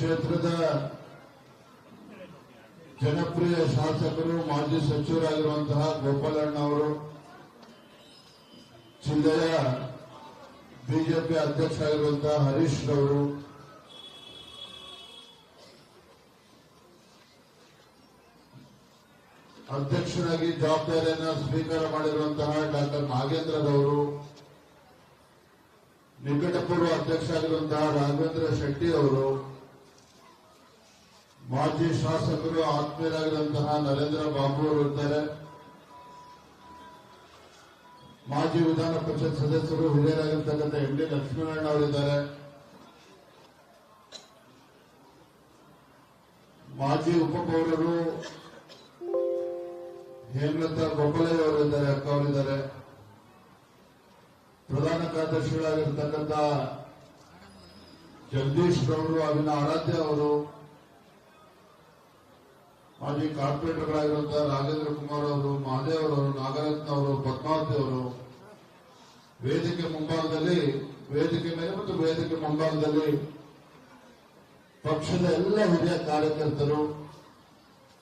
ಕ್ಷೇತ್ರದ ಜನಪ್ರಿಯ ಶಾಸಕರು ಮಾಜಿ ಸಚಿವರಾಗಿರುವಂತಹ ಗೋಪಾಲಣ್ಣ ಅವರು, ಜಿಲ್ಲೆಯ ಬಿಜೆಪಿ ಅಧ್ಯಕ್ಷರಾಗಿರುವಂತಹ ಹರೀಶ್ ರವರು, ಅಧ್ಯಕ್ಷರಾಗಿ ಜವಾಬ್ದಾರಿಯನ್ನು ಸ್ವೀಕಾರ ಮಾಡಿರುವಂತಹ ಡಾಕ್ಟರ್ ನಾಗೇಂದ್ರರವರು, ನಿಕಟಪೂರ್ವ ಅಧ್ಯಕ್ಷರಾಗಿರುವಂತಹ ರಾಘವೇಂದ್ರ ಶೆಟ್ಟಿ ಅವರು, ಮಾಜಿ ಶಾಸಕರು ಆತ್ಮೀಯರಾಗಿರುವಂತಹ ನರೇಂದ್ರ ಬಾಬು ಅವರು ಇದ್ದಾರೆ, ಮಾಜಿ ವಿಧಾನ ಪರಿಷತ್ ಸದಸ್ಯರು ಹಿರಿಯರಾಗಿರ್ತಕ್ಕಂಥ ಎಂ ಡಿ ಲಕ್ಷ್ಮೀನಾರಾಯಣ ಅವರಿದ್ದಾರೆ, ಮಾಜಿ ಉಪಪೌರರು ಹೇಮಲತಾ ಗೋಪಾಲಯ್ಯ ಅವರಿದ್ದಾರೆ, ಅಕ್ಕ ಅವರಿದ್ದಾರೆ, ಪ್ರಧಾನ ಕಾರ್ಯದರ್ಶಿಗಳಾಗಿರ್ತಕ್ಕಂಥ ಜಗದೀಶ್ ರವರು, ಅವಿನ ಆರಾಧ್ಯ ಅವರು, ಮಾಜಿ ಕಾರ್ಪೊರೇಟರ್ಗಳಾಗಿರುವಂತಹ ರಾಜೇಂದ್ರ ಕುಮಾರ್ ಅವರು, ಮಹಾದೇವ್ ಅವರು, ನಾಗರತ್ನ ಅವರು, ಪದ್ಮಾವತಿ ಅವರು, ವೇದಿಕೆ ಮೇಲೆ ಮತ್ತು ವೇದಿಕೆ ಮುಂಭಾಗದಲ್ಲಿ ಪಕ್ಷದ ಎಲ್ಲ ಹಿರಿಯ ಕಾರ್ಯಕರ್ತರು,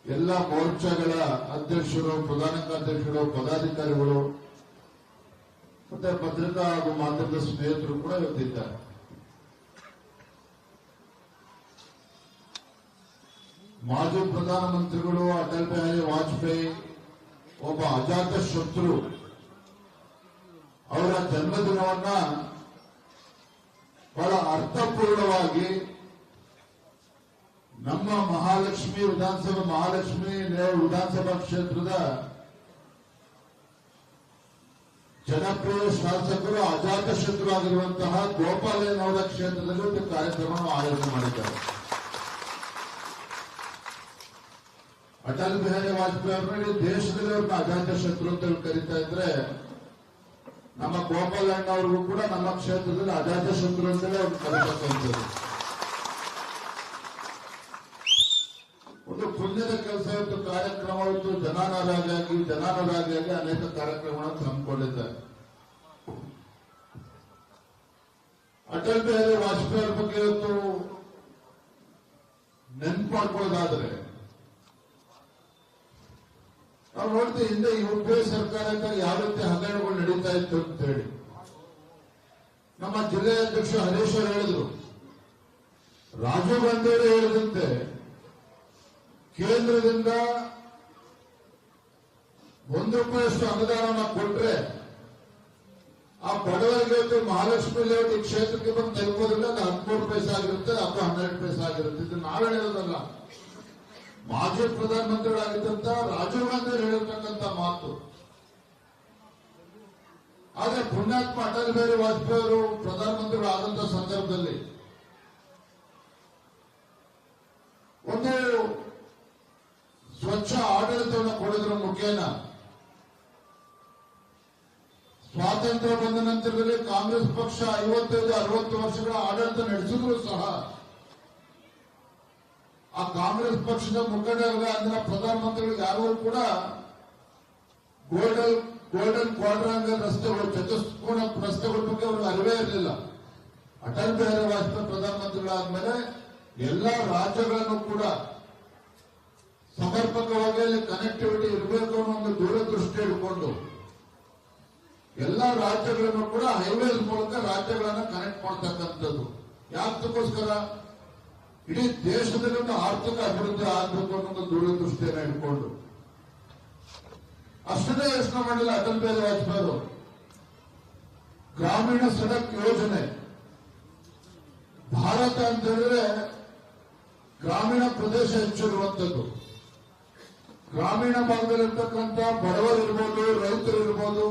ಎಲ್ಲ ಮೋರ್ಚಾಗಳ ಅಧ್ಯಕ್ಷರು, ಪ್ರಧಾನ ಕಾರ್ಯದರ್ಶಿಗಳು, ಪದಾಧಿಕಾರಿಗಳು ಮತ್ತೆ ಪತ್ರಿಕಾ ಹಾಗೂ ಮಾಧ್ಯಮದ ಸ್ನೇಹಿತರು ಕೂಡ ಇವತ್ತಿದ್ದಾರೆ. ಮಾಜಿ ಪ್ರಧಾನಮಂತ್ರಿಗಳು ಅಟಲ್ ಬಿಹಾರಿ ವಾಜಪೇಯಿ ಒಬ್ಬ ಅಜಾತ ಶತ್ರು. ಅವರ ಜನ್ಮದಿನವನ್ನ ಬಹಳ ಅರ್ಥಪೂರ್ಣವಾಗಿ ನಮ್ಮ ಮಹಾಲಕ್ಷ್ಮಿ ವಿಧಾನಸಭಾ ಕ್ಷೇತ್ರದ ಜನಪ್ರಿಯ ಶಾಸಕರು ಅಜಾತ ಶತ್ರು ಆಗಿರುವಂತಹ ಗೋಪಾಲಯ್ಯನವರ ಕ್ಷೇತ್ರದಲ್ಲಿ ಒಂದು ಕಾರ್ಯಕ್ರಮವನ್ನು ಆಯೋಜನೆ ಮಾಡಿದ್ದಾರೆ. ಅಟಲ್ ಬಿಹಾರಿ ವಾಜಪೇಯಿ ಅವರನ್ನು ದೇಶದಲ್ಲಿ ಅವ್ರನ್ನ ಅಜಾತ ಶತ್ರು ಅಂತ ಕರೀತಾ ಇದ್ರೆ, ನಮ್ಮ ಗೋಪಾಲಣ್ಣ ಅವ್ರಿಗೂ ಕೂಡ ನಮ್ಮ ಕ್ಷೇತ್ರದಲ್ಲಿ ಅಜಾತ ಶತ್ರು ಅಂತಲೇ ಅವ್ರು ಕರೀತಕ್ಕಂಥದ್ದು. ಒಂದು ಪುಣ್ಯದ ಕೆಲಸ ಇವತ್ತು ಕಾರ್ಯಕ್ರಮ ಇವತ್ತು ಜನಾನುರಾಗಿಯಾಗಿ ಅನೇಕ ಕಾರ್ಯಕ್ರಮಗಳನ್ನು ಹಮ್ಮಿಕೊಂಡಿದ್ದಾರೆ. ಅಟಲ್ ಬಿಹಾರಿ ವಾಜಪೇಯಿ ಅವರ ಬಗ್ಗೆ ಇವತ್ತು ನೆನ್ಪು ಮಾಡ್ಕೊಳ್ಳೋದಾದ್ರೆ, ನಾವು ನೋಡ್ತೀವಿ ಹಿಂದೆ ಯುಪಿಎ ಸರ್ಕಾರಕ್ಕೆ ಯಾವ ರೀತಿ ಹಗರಣಗಳು ನಡೀತಾ ಇತ್ತು ಅಂತ ಹೇಳಿ. ನಮ್ಮ ಜಿಲ್ಲೆಯ ಅಧ್ಯಕ್ಷ ಹರೀಶ್ ಅವರು ಹೇಳಿದ್ರು, ರಾಜೀವ್ ಗಾಂಧಿ ಅವರು ಹೇಳಿದಂತೆ ಕೇಂದ್ರದಿಂದ ₹1 ಅನುದಾನವನ್ನು ಕೊಟ್ರೆ ಆ ಬಡವರಿಗೆ ಇವತ್ತು ಮಹಾಲಕ್ಷ್ಮಿ ಲೇಔಟ್ ಈ ಕ್ಷೇತ್ರಕ್ಕೆ ಬಂದು ತಲುಪೋದ್ರಿಂದ ಅದು ₹13 ಆಗಿರುತ್ತೆ ಅಥವಾ ₹12 ಆಗಿರುತ್ತೆ. ಇದು ನಾವು ಹೇಳೋದಲ್ಲ, ಮಾಜಿ ಪ್ರಧಾನಮಂತ್ರಿಗಳಾಗಿದ್ದಂತ ರಾಜೀವ್ ಗಾಂಧಿ ಹೇಳಿರ್ತಕ್ಕಂಥ ಮಾತು. ಆದ್ರೆ ಪುಣ್ಯಾತ್ಮ ಅಟಲ್ ಬಿಹಾರಿ ವಾಜಪೇಯಿ ಅವರು ಪ್ರಧಾನಮಂತ್ರಿಗಳಾದಂತಹ ಸಂದರ್ಭದಲ್ಲಿ ಒಂದು ಸ್ವಚ್ಛ ಆಡಳಿತವನ್ನು ಕೊಡೋದ್ರ ಮುಖೇನ ಸ್ವಾತಂತ್ರ್ಯ ಬಂದ ನಂತರದಲ್ಲಿ ಕಾಂಗ್ರೆಸ್ ಪಕ್ಷ 55-60 ವರ್ಷಗಳ ಆಡಳಿತ ನಡೆಸಿದ್ರು ಸಹ ಆ ಕಾಂಗ್ರೆಸ್ ಪಕ್ಷದ ಮುಖಂಡರಿಗೆ ಅಂದಿನ ಪ್ರಧಾನಮಂತ್ರಿಗಳು ಯಾರು ಕೂಡ ಗೋಲ್ಡನ್ ಕ್ವಾಡ್ರಾಂಗಲ್ ರಸ್ತೆಗಳು, ಚತುಷ್ಕೋನ ರಸ್ತೆಗಳ ಬಗ್ಗೆ ಅವ್ರಿಗೆ ಅರಿವೇ ಇರಲಿಲ್ಲ. ಅಟಲ್ ಬಿಹಾರಿ ವಾಜಪೇಯಿ ಪ್ರಧಾನಮಂತ್ರಿಗಳಾದ್ಮೇಲೆ ಎಲ್ಲಾ ರಾಜ್ಯಗಳನ್ನು ಕೂಡ ಸಮರ್ಪಕವಾಗಿ ಅಲ್ಲಿ ಕನೆಕ್ಟಿವಿಟಿ ಇರಬೇಕು ಅನ್ನೋ ಒಂದು ದೂರದೃಷ್ಟಿ ಇಟ್ಕೊಂಡು ಎಲ್ಲಾ ರಾಜ್ಯಗಳನ್ನು ಕೂಡ ಹೈವೇಸ್ ಮೂಲಕ ರಾಜ್ಯಗಳನ್ನ ಕನೆಕ್ಟ್ ಮಾಡ್ತಕ್ಕಂಥದ್ದು. ಯಾತಕ್ಕೋಸ್ಕರ ಇಡೀ ದೇಶದಲ್ಲಿ ಒಂದು ಆರ್ಥಿಕ ಅಭಿವೃದ್ಧಿ ಆಗಬೇಕು ಅನ್ನೋ ದೂರದೃಷ್ಟಿಯನ್ನು ಇಟ್ಕೊಂಡು. ಅಷ್ಟೇ ಯೋಚನೆ ಮಾಡಿಲ್ಲ ಅಟಲ್ ಬಿಹಾರಿ ವಾಜಪೇಯಿ ಅವರು. ಗ್ರಾಮೀಣ ಸಡಕ್ ಯೋಜನೆ, ಭಾರತ ಅಂತ ಹೇಳಿದ್ರೆ ಗ್ರಾಮೀಣ ಪ್ರದೇಶ ಹೆಚ್ಚಿರುವಂತದ್ದು. ಗ್ರಾಮೀಣ ಭಾಗದಲ್ಲಿರ್ತಕ್ಕಂಥ ಬಡವರಿರ್ಬೋದು, ರೈತರಿರ್ಬೋದು,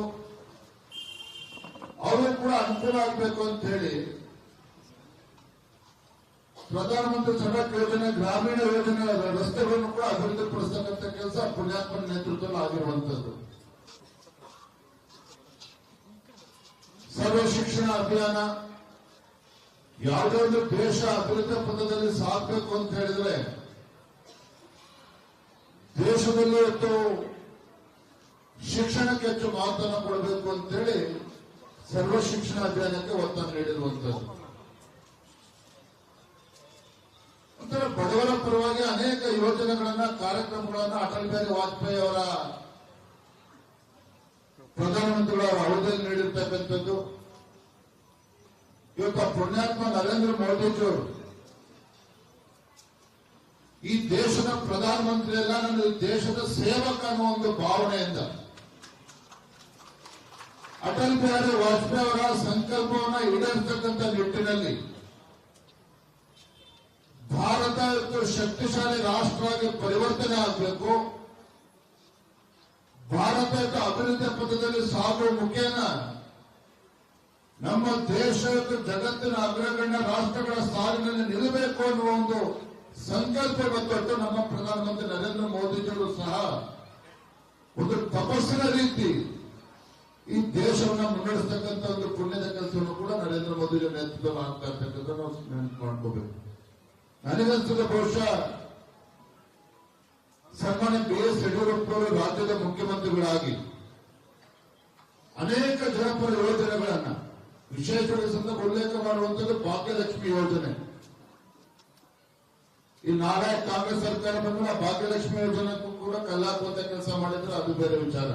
ಅವರು ಕೂಡ ಅನುಕೂಲ ಆಗಬೇಕು ಅಂತ ಹೇಳಿ ಪ್ರಧಾನಮಂತ್ರಿ ಸಡಕ್ ಯೋಜನೆ, ಗ್ರಾಮೀಣ ಯೋಜನೆ, ರಸ್ತೆಗಳನ್ನು ಕೂಡ ಅಭಿವೃದ್ಧಿಪಡಿಸತಕ್ಕಂಥ ಕೆಲಸ ಪುಣ್ಯಾತ್ಮನ ನೇತೃತ್ವದಲ್ಲಿ ಆಗಿರುವಂತದ್ದು. ಸರ್ವ ಶಿಕ್ಷಣ ಅಭಿಯಾನ, ಯಾವುದೇ ಒಂದು ದೇಶ ಅಭಿವೃದ್ಧಿ ಪಥದಲ್ಲಿ ಸಾಗಬೇಕು ಅಂತ ಹೇಳಿದ್ರೆ ದೇಶದಲ್ಲಿ ಇವತ್ತು ಶಿಕ್ಷಣಕ್ಕೆ ಹೆಚ್ಚು ಮಹತ್ವವನ್ನು ಕೊಡಬೇಕು ಅಂತೇಳಿ ಸರ್ವ ಶಿಕ್ಷಣ ಅಭಿಯಾನಕ್ಕೆ ಒತ್ತನ್ನು ನೀಡಿರುವಂತದ್ದು. ಬಡವರ ಪರವಾಗಿ ಅನೇಕ ಯೋಜನೆಗಳನ್ನ ಕಾರ್ಯಕ್ರಮಗಳನ್ನ ಅಟಲ್ ಬಿಹಾರಿ ವಾಜಪೇಯಿ ಅವರ ಪ್ರಧಾನಮಂತ್ರಿಗಳ ಅವಧಿಯಲ್ಲಿ ನೀಡಿರ್ತಕ್ಕಂಥದ್ದು. ಇವತ್ತು ಪುಣ್ಯಾತ್ಮ ನರೇಂದ್ರ ಮೋದಿಜಿಯವರು ಈ ದೇಶದ ಪ್ರಧಾನಮಂತ್ರಿ ಅಲ್ಲ, ನಾನು ಈ ದೇಶದ ಸೇವಕ ಅನ್ನೋ ಒಂದು ಭಾವನೆಯಿಂದ ಅಟಲ್ ಬಿಹಾರಿ ವಾಜಪೇಯಿ ಅವರ ಸಂಕಲ್ಪವನ್ನ ಈಡೇರಿಸತಕ್ಕಂಥ ನಿಟ್ಟಿನಲ್ಲಿ ಭಾರತ ಇವತ್ತು ಶಕ್ತಿಶಾಲಿ ರಾಷ್ಟ್ರವಾಗಿ ಪರಿವರ್ತನೆ ಆಗಬೇಕು. ಭಾರತ ಅಭಿವೃದ್ಧಿ ಪಥದಲ್ಲಿ ಸಾಗುವ ಮುಖೇನ ನಮ್ಮ ದೇಶ ಜಗತ್ತಿನ ಅಗ್ರಗಣ್ಯ ರಾಷ್ಟ್ರಗಳ ಸಾಲಿನಲ್ಲಿ ನಿಲ್ಲಬೇಕು ಅನ್ನುವ ಒಂದು ಸಂಕಲ್ಪವನ್ನು ತೊಟ್ಟು ನಮ್ಮ ಪ್ರಧಾನಮಂತ್ರಿ ನರೇಂದ್ರ ಮೋದಿಜಿಯವರು ಸಹ ಒಂದು ತಪಸ್ಸಿನ ರೀತಿ ಈ ದೇಶವನ್ನ ಮುನ್ನಡೆಸತಕ್ಕಂಥ ಒಂದು ಪುಣ್ಯದ ಕೆಲಸವನ್ನು ಕೂಡ ನರೇಂದ್ರ ಮೋದಿಜಿ ನೇತೃತ್ವದಲ್ಲಿ ಆಗ್ತಾ ಇರ್ತಕ್ಕಂಥ ನಾವು ನೆನಪು ಮಾಡ್ಕೋಬೇಕು. ನನಗನ್ಸಿದ ಬಹುಶಃ ಸನ್ಮಾನ್ಯ ಬಿ.ಎಸ್. ಯಡಿಯೂರಪ್ಪನವರು ರಾಜ್ಯದ ಮುಖ್ಯಮಂತ್ರಿಗಳಾಗಿ ಅನೇಕ ಜನಪರ ಯೋಜನೆಗಳನ್ನ ವಿಶೇಷವಾಗಿ ಸಂದರ್ಭ ಉಲ್ಲೇಖ ಮಾಡುವಂತದ್ದು ಭಾಗ್ಯಲಕ್ಷ್ಮಿ ಯೋಜನೆ. ಈ ನಾಳೆ ಕಾಂಗ್ರೆಸ್ ಸರ್ಕಾರ ಬಂದ್ರೆ ಭಾಗ್ಯಲಕ್ಷ್ಮಿ ಯೋಜನೆಗೂ ಕೂಡ ಕಲ್ಲಾಕುವಂತ ಕೆಲಸ ಮಾಡಿದ್ರೆ ಅದು ಬೇರೆ ವಿಚಾರ.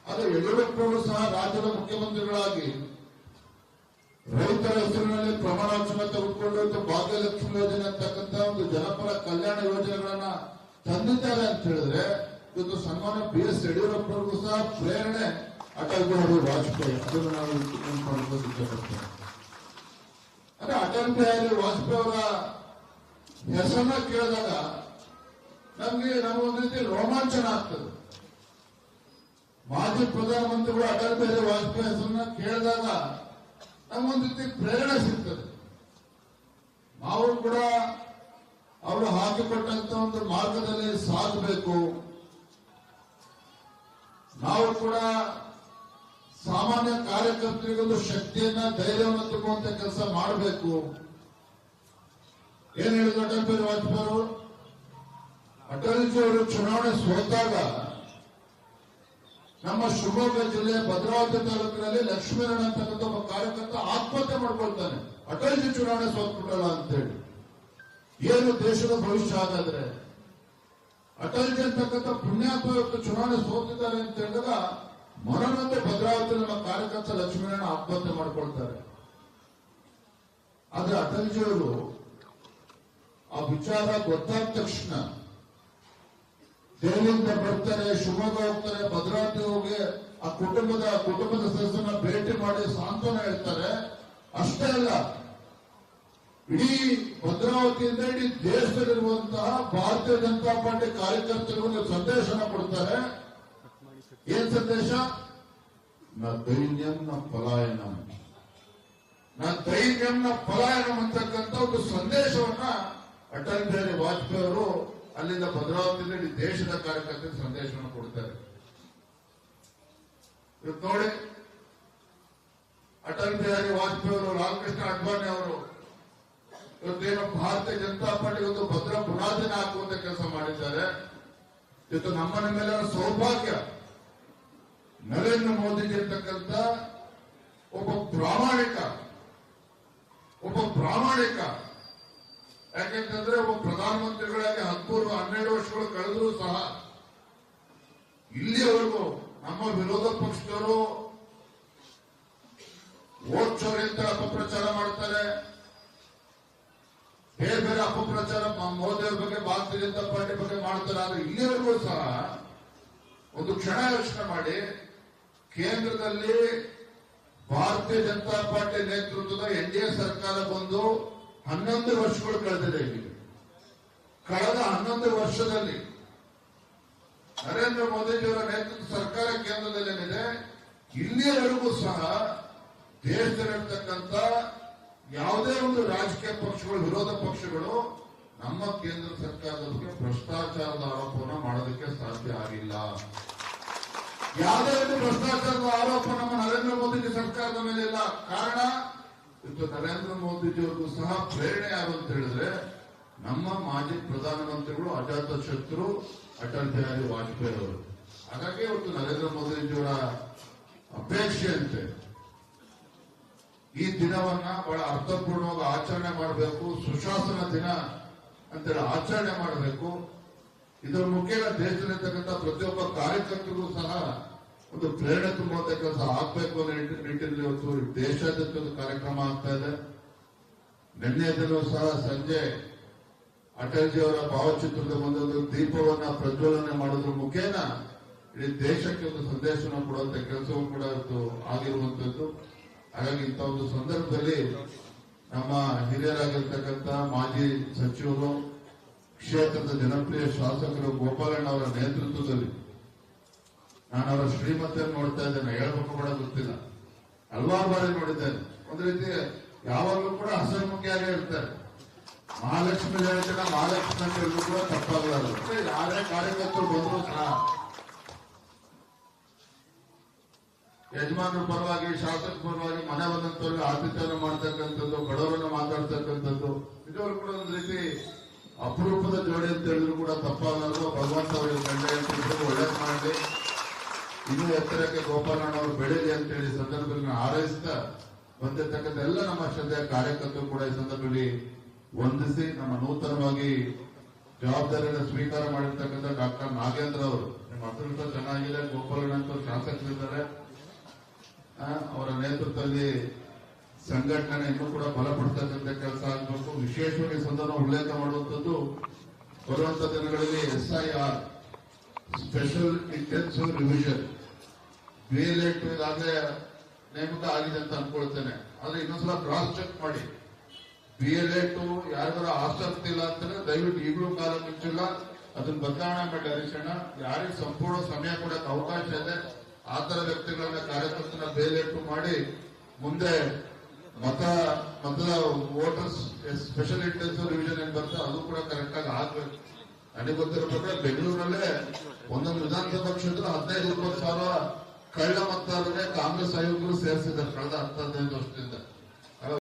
ಆದ್ರೆ ಯಡಿಯೂರಪ್ಪನವರು ಸಹ ರಾಜ್ಯದ ಮುಖ್ಯಮಂತ್ರಿಗಳಾಗಿ ರೈತರ ಹೆಸರಿನಲ್ಲಿ ಪ್ರಮಾಣವಚನ ತೆಗೆದುಕೊಂಡು ಭಾಗ್ಯಲಕ್ಷ್ಮಿ ಯೋಜನೆ ಅಂತಕ್ಕಂಥ ಒಂದು ಜನಪರ ಕಲ್ಯಾಣ ಯೋಜನೆಗಳನ್ನ ತಂದಿದ್ದಾರೆ ಅಂತ ಹೇಳಿದ್ರೆ ಇವತ್ತು ಸನ್ಮಾನ್ಯ ಬಿ.ಎಸ್. ಯಡಿಯೂರಪ್ಪನವ್ರಿಗೂ ಸಹ ಪ್ರೇರಣೆ ಅಟಲ್ ಬಿಹಾರಿ ವಾಜಪೇಯಿ. ಅದನ್ನು ನಾವು ನೆನಪು ಇಷ್ಟಪಡ್ತೇವೆ. ಅಂದ್ರೆ ಅಟಲ್ ಬಿಹಾರಿ ವಾಜಪೇಯಿ ಅವರ ಹೆಸರನ್ನ ಕೇಳಿದಾಗ ನಮಗೊಂದು ರೀತಿ ರೋಮಾಂಚನ ಆಗ್ತದೆ. ಮಾಜಿ ಪ್ರಧಾನಮಂತ್ರಿಗಳು ಅಟಲ್ ಬಿಹಾರಿ ವಾಜಪೇಯಿ ಹೆಸರನ್ನ ಕೇಳಿದಾಗ ನಮಗೊಂದು ರೀತಿ ಪ್ರೇರಣೆ ಸಿಗ್ತದೆ. ನಾವು ಕೂಡ ಅವರು ಹಾಕಿಕೊಟ್ಟಂತ ಒಂದು ಮಾರ್ಗದಲ್ಲಿ ಸಾಗಬೇಕು. ನಾವು ಕೂಡ ಸಾಮಾನ್ಯ ಕಾರ್ಯಕರ್ತರಿಗೊಂದು ಶಕ್ತಿಯನ್ನ ಧೈರ್ಯವನ್ನು ತುಂಬುವಂತ ಕೆಲಸ ಮಾಡಬೇಕು. ಏನ್ ಹೇಳಿದ್ರು ಅಟಲ್ ಬಿಹಾರಿ ವಾಜಪೇಯಿ ಅವರು? ಅಟಲ್ಜಿ ಅವರು ಚುನಾವಣೆ ಸೋತಾಗ ನಮ್ಮ ಶಿವಮೊಗ್ಗ ಜಿಲ್ಲೆಯ ಭದ್ರಾವತಿ ತಾಲೂಕಿನಲ್ಲಿ ಲಕ್ಷ್ಮೀನಾರಾಯಣ ಅಂತಕ್ಕಂಥ ಒಬ್ಬ ಕಾರ್ಯಕರ್ತ ಆತ್ಮಹತ್ಯೆ ಮಾಡ್ಕೊಳ್ತಾನೆ, ಅಟಲ್ಜಿ ಚುನಾವಣೆ ಸೋತ್ಬಿಟ್ಟಲ್ಲ ಅಂತೇಳಿ. ಏನು ದೇಶದ ಭವಿಷ್ಯ ಹಾಗಾದ್ರೆ? ಅಟಲ್ಜಿ ಅಂತಕ್ಕಂಥ ಪುಣ್ಯಾತ್ಮ ಇವತ್ತು ಚುನಾವಣೆ ಸೋತಿದ್ದಾರೆ ಅಂತ ಹೇಳಿದಾಗ ಮನನೊಂದು ಭದ್ರಾವತಿ ನಮ್ಮ ಕಾರ್ಯಕರ್ತ ಲಕ್ಷ್ಮೀನಾರಾಯಣ ಆತ್ಮಹತ್ಯೆ ಮಾಡ್ಕೊಳ್ತಾರೆ. ಆದ್ರೆ ಅಟಲ್ಜಿಯವರು ಆ ವಿಚಾರ ಗೊತ್ತಾದ ತಕ್ಷಣ ದೆಹಲಿಯಿಂದ ಬರ್ತಾರೆ, ಶಿವಮೊಗ್ಗ ಹೋಗ್ತಾರೆ, ಭದ್ರಾವತಿ ಹೋಗಿ ಆ ಕುಟುಂಬದ ಸದಸ್ಯರನ್ನ ಭೇಟಿ ಮಾಡಿ ಸಾಂತ್ವನ ಹೇಳ್ತಾರೆ. ಅಷ್ಟೇ ಅಲ್ಲ, ಇಡೀ ಭದ್ರಾವತಿಯಿಂದ ಇಡೀ ದೇಶದಲ್ಲಿರುವಂತಹ ಭಾರತೀಯ ಜನತಾ ಪಾರ್ಟಿ ಕಾರ್ಯಕರ್ತರಿಗೂ ಒಂದು ಸಂದೇಶನ ಕೊಡ್ತಾರೆ. ಏನ್ ಸಂದೇಶ? ನ ದೈನ್ಯಂ ನ ಪಲಾಯನಂ, ನ ದೈನ್ಯಂ ನ ಪಲಾಯನಂ ಅಂತಕ್ಕಂಥ ಒಂದು ಸಂದೇಶವನ್ನ ಅಟಲ್ ಬಿಹಾರಿ ವಾಜಪೇಯಿ ಅವರು ಅಲ್ಲಿಂದ ಭದ್ರಾವತಿಯಿಂದ ಇಡೀ ದೇಶದ ಕಾರ್ಯಕರ್ತರಿಗೆ ಸಂದೇಶವನ್ನು ಕೊಡ್ತಾರೆ. ಇವತ್ತು ನೋಡಿ, ಅಟಲ್ ಬಿಹಾರಿ ವಾಜಪೇಯಿ ಅವರು, ಲಾಲ್ಕೃಷ್ಣ ಅಡ್ವಾಣಿ ಅವರು ಇವತ್ತೇನು ಭಾರತೀಯ ಜನತಾ ಪಾರ್ಟಿ ಒಂದು ಭದ್ರ ಬುನಾದಿನ ಹಾಕುವಂತ ಕೆಲಸ ಮಾಡಿದ್ದಾರೆ. ಇವತ್ತು ನಮ್ಮ ನಿಮ್ಮೆಲ್ಲರ ಸೌಭಾಗ್ಯ ನರೇಂದ್ರ ಮೋದಿಜಿ ಅಂತಕ್ಕಂಥ ಒಬ್ಬ ಪ್ರಾಮಾಣಿಕ ಯಾಕೆಂತಂದ್ರೆ ಒಬ್ಬ ಪ್ರಧಾನಮಂತ್ರಿಗಳಾಗಿ 12 ವರ್ಷಗಳು ಕಳೆದರೂ ಸಹ ಇಲ್ಲಿಯವರೆಗೂ ನಮ್ಮ ವಿರೋಧ ಪಕ್ಷದವರು ವೋಟ್ ಚೋರಿ ಅಂತ ಅಪಪ್ರಚಾರ ಮಾಡ್ತಾರೆ, ಬೇರೆ ಬೇರೆ ಅಪಪ್ರಚಾರ ಮೋದಿ ಅವ್ರ ಬಗ್ಗೆ, ಭಾರತೀಯ ಜನತಾ ಪಾರ್ಟಿ ಬಗ್ಗೆ ಮಾಡ್ತಾರೆ. ಆದ್ರೆ ಇಲ್ಲಿವರೆಗೂ ಸಹ ಒಂದು ಕ್ಷಣ ಯೋಚನೆ ಮಾಡಿ, ಕೇಂದ್ರದಲ್ಲಿ ಭಾರತೀಯ ಜನತಾ ಪಾರ್ಟಿ ನೇತೃತ್ವದ ಎನ್ಡಿಎ ಸರ್ಕಾರ ಬಂದು 11 ವರ್ಷಗಳು ಕಳೆದಿದೆ. ಇಲ್ಲಿ ಕಳೆದ 11 ವರ್ಷದಲ್ಲಿ ನರೇಂದ್ರ ಮೋದಿಜಿಯವರ ನೇತೃತ್ವ ಸರ್ಕಾರ ಕೇಂದ್ರದಲ್ಲಿ ಏನಿದೆ, ಇಲ್ಲಿಯವರೆಗೂ ಸಹ ದೇಶದಲ್ಲಿರ್ತಕ್ಕಂಥ ಯಾವುದೇ ಒಂದು ರಾಜಕೀಯ ಪಕ್ಷಗಳು, ವಿರೋಧ ಪಕ್ಷಗಳು ನಮ್ಮ ಕೇಂದ್ರ ಸರ್ಕಾರದ ಬಗ್ಗೆ ಭ್ರಷ್ಟಾಚಾರದ ಆರೋಪವನ್ನು ಮಾಡೋದಕ್ಕೆ ಸಾಧ್ಯ ಆಗಿಲ್ಲ. ಯಾವುದೇ ಒಂದು ಭ್ರಷ್ಟಾಚಾರದ ಆರೋಪ ನಮ್ಮ ನರೇಂದ್ರ ಮೋದಿಜಿ ಸರ್ಕಾರದ ಮೇಲೆ ಇಲ್ಲ. ಕಾರಣ, ಇವತ್ತು ನರೇಂದ್ರ ಮೋದಿಜಿಯವ್ರಿಗೂ ಸಹ ಪ್ರೇರಣೆ ಯಾರು ಅಂತ ಹೇಳಿದ್ರೆ ನಮ್ಮ ಮಾಜಿ ಪ್ರಧಾನಮಂತ್ರಿಗಳು, ಅಜಾತ ಶತ್ರು ಅಟಲ್ ಬಿಹಾರಿ ವಾಜಪೇಯಿ ಅವರು. ಹಾಗಾಗಿ ಇವತ್ತು ನರೇಂದ್ರ ಮೋದಿಜಿಯವರ ಅಪೇಕ್ಷೆಯಂತೆ ಈ ದಿನವನ್ನ ಬಹಳ ಅರ್ಥಪೂರ್ಣವಾಗಿ ಆಚರಣೆ ಮಾಡಬೇಕು. ಸುಶಾಸನ ದಿನ ಅಂತೇಳಿ ಆಚರಣೆ ಮಾಡಬೇಕು. ಇದರ ಮುಖೇನ ದೇಶದಲ್ಲಿರ್ತಕ್ಕಂಥ ಪ್ರತಿಯೊಬ್ಬ ಕಾರ್ಯಕರ್ತರಿಗೂ ಸಹ ಒಂದು ಪ್ರೇರಣೆ ತುಂಬುವಂತ ಕೆಲಸ ಆಗ್ಬೇಕು ಅನ್ನೋ ನಿಟ್ಟಿನಲ್ಲಿ ಇವತ್ತು ದೇಶಾದ್ಯಂತ ಒಂದು ಕಾರ್ಯಕ್ರಮ ಆಗ್ತಾ ಇದೆ. ನಿನ್ನೆ ದಿನ ಸಹ ಸಂಜೆ ಅಟಲ್ಜಿ ಅವರ ಭಾವಚಿತ್ರದ ಒಂದೊಂದು ದೀಪವನ್ನ ಪ್ರಜ್ವಲನೆ ಮಾಡೋದ್ರ ಮುಖೇನ ಇಡೀ ದೇಶಕ್ಕೆ ಒಂದು ಸಂದೇಶವನ್ನು ಕೊಡುವಂತ ಕೆಲಸವೂ ಕೂಡ ಇವತ್ತು ಆಗಿರುವಂತದ್ದು. ಹಾಗಾಗಿ ಇಂಥ ಒಂದು ಸಂದರ್ಭದಲ್ಲಿ ನಮ್ಮ ಹಿರಿಯರಾಗಿರ್ತಕ್ಕಂಥ ಮಾಜಿ ಸಚಿವರು, ಕ್ಷೇತ್ರದ ಜನಪ್ರಿಯ ಶಾಸಕರು ಗೋಪಾಲಣ್ಣ ಅವರ ನೇತೃತ್ವದಲ್ಲಿ ನಾನು ಅವರ ಶ್ರೀಮತಿಯನ್ನು ನೋಡ್ತಾ ಇದ್ದೇನೆ, ಹೇಳ್ಬೇಕು ಕೂಡ ಗೊತ್ತಿಲ್ಲ, ಹಲವಾರು ಬಾರಿ ನೋಡಿದ್ದೇನೆ. ಒಂದು ರೀತಿ ಯಾವಾಗಲೂ ಕೂಡ ಹಸನ್ಮುಖಿಯಾಗಿ ಇರ್ತಾರೆ. ಮಹಾಲಕ್ಷ್ಮಿ ಹೇಳ್ತಾನೆ, ಮಹಾಲಕ್ಷ್ಮಿ ಅಂತ ಹೇಳಿದ್ರು ಕೂಡ ತಪ್ಪಾಗಲಾರದು. ಯಾರೇ ಕಾರ್ಯಕರ್ತರು ಬಂದರೂ ಸಹ ಯಜಮಾನರ ಪರವಾಗಿ, ಶಾಸಕರ ಪರವಾಗಿ ಮನೆ ಬಂದಂತವ್ರಿಗೆ ಆತಿಥ್ಯವನ್ನು ಮಾಡ್ತಕ್ಕಂಥದ್ದು, ಬಡವರನ್ನು ಮಾತಾಡ್ತಕ್ಕಂಥದ್ದು, ಇದವರು ಕೂಡ ಒಂದು ರೀತಿ ಅಪರೂಪದ ಜೋಡಿ ಅಂತ ಹೇಳಿದ್ರು ಕೂಡ ತಪ್ಪಾಗಲಾರದು. ಭಗವಂತ ಅವರಿಗೆ ಗಂಡ ಹೆಂಡತಿಗಳು ಒಳ್ಳೇದು ಮಾಡಲಿ, ಇನ್ನೂ ಎತ್ತರಕ್ಕೆ ಗೋಪಾಲಣ್ಣ ಅವರು ಬೆಳೀಲಿ ಅಂತ ಹೇಳಿ ಸಂದರ್ಭದಲ್ಲಿ ಹಾರೈಸ್ತಾ ಬಂದಿರತಕ್ಕಂಥ ಎಲ್ಲ ನಮ್ಮ ಶ್ರದ್ಧೆಯ ಕಾರ್ಯಕರ್ತರು ಕೂಡ ಈ ಸಂದರ್ಭದಲ್ಲಿ ವಂದಿಸಿ, ನಮ್ಮ ನೂತನವಾಗಿ ಜವಾಬ್ದಾರಿಯನ್ನು ಸ್ವೀಕಾರ ಮಾಡಿರ್ತಕ್ಕಂಥ ಡಾಕ್ಟರ್ ನಾಗೇಂದ್ರ ಅವರು, ನಿಮ್ಮ ಅದೃಷ್ಟ ಚೆನ್ನಾಗಿದೆ, ಗೋಪಾಲಣ್ಣ ಅಂತ ಶಾಸಕರಿದ್ದಾರೆ, ಅವರ ನೇತೃತ್ವದಲ್ಲಿ ಸಂಘಟನೆ ಇನ್ನೂ ಕೂಡ ಬಲಪಡಿಸತಕ್ಕಂಥ ಕೆಲಸ ಆಗಬೇಕು. ವಿಶೇಷವಾಗಿ ಸಂದರ್ಭ ಉಲ್ಲೇಖ ಮಾಡುವಂಥದ್ದು, ಬರುವಂತ ದಿನಗಳಲ್ಲಿ SIR special intensive revision BLA2 ಈಗಾಗಲೇ ನೇಮಕ ಆಗಿದೆ ಅಂತ ಅನ್ಕೊಳ್ತೇನೆ. ಆದ್ರೆ ಇನ್ನೊಂದ್ಸಲ ಕ್ರಾಸ್ ಚೆಕ್ ಮಾಡಿ. BLA2 ಯಾರಿಗಾರ ಆಸಕ್ತಿ ಇಲ್ಲ ಅಂತಾನೆ ದಯವಿಟ್ಟು ಈಗಲೂ ಕಾಲ ಮುಚ್ಚಿಲ್ಲ, ಅದನ್ನ ಬದಲಾವಣೆ ಮಾಡಿ ಹರೀಶಣ್ಣ. ಯಾರಿಗೆ ಸಂಪೂರ್ಣ ಸಮಯ ಕೊಡಕ್ಕೆ ಅವಕಾಶ ಇದೆ ಆ ತರ ವ್ಯಕ್ತಿಗಳನ್ನ ಕಾರ್ಯಕರ್ತನ BLA2 ಮಾಡಿ ಮುಂದೆ ಮತದ ವೋಟರ್ಸ್ ಸ್ಪೆಷಲ್ ಇಂಟೆನ್ಸಿವ್ ರಿವಿಷನ್ ಏನ್ ಬರ್ತದೆ ಅದು ಕೂಡ ಕರೆಕ್ಟ್ ಆಗಿ ಆಗ್ಬೇಕು. ನನಗೆ ಗೊತ್ತಿರೋ ಪ್ರಕಾರ ಬೆಂಗಳೂರಲ್ಲೇ ಒಂದೊಂದು ವಿಧಾನಸಭಾ ಕ್ಷೇತ್ರ 15-20 ಸಾವಿರ ಕಳ್ಳ ಮತದಾರರಿಗೆ ಕಾಂಗ್ರೆಸ್ ಆಯೋಗಗಳು ಸೇರಿಸಿದ್ದಾರೆ ಕಳೆದ 10-15 ವರ್ಷದಿಂದ.